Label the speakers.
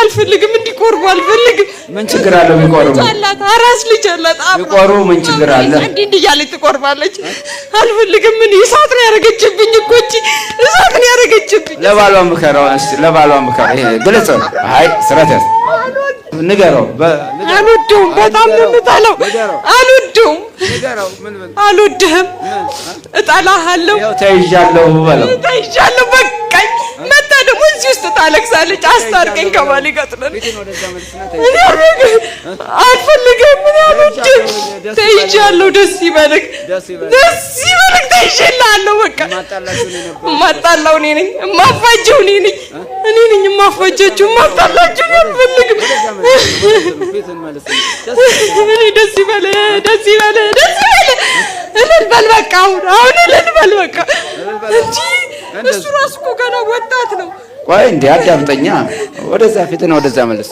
Speaker 1: አልፈልግም እንዲቆርቡ አልፈልግም
Speaker 2: ምን ችግር አለው ቢቆርቡ
Speaker 1: አላት አራስ ልጅ አላት
Speaker 2: ቢቆርቡ ምን ችግር አለ
Speaker 1: እንዲህ እያለች ትቆርባለች አልፈልግም ምን እሳት ነው ያረገችብኝ እኮ እቺ እሳት ነው ያረገችብኝ
Speaker 2: ለባሏ ምከራው እስቲ ለባሏ ምከራ ይሄ ግልጽ አይ ስራተስ ንገረው
Speaker 1: አልወደውም በጣም ነው የምጠላው አልወደውም
Speaker 2: ንገረው ምን
Speaker 1: አልወደህም እጠላሃለሁ
Speaker 2: ያው ተይዣለሁ በለው
Speaker 1: ተይዣለሁ በቃኝ መጣ ደግሞ እዚህ ውስጥ ታለቅሳለች አስታርቀኝ ከባሌ ጋር አልፈልግም ምን አልወድም ተይዣለሁ ደስ ይበልክ ተይዤልሃለሁ በቃ ማጣላው እኔ ነኝ የማፋጀው እኔ ነኝ የማፋጃችሁ ማጣላችሁ አልፈልግም እኔ ደስ ይበልህ እልል በል በቃ አሁን እልል በል በቃ እንጂ እሱ ራሱ እኮ ገና ወጣት ነው ቆይ እንዴ አዳምጠኛ ወደዛ ፊትን ወደዛ መልስ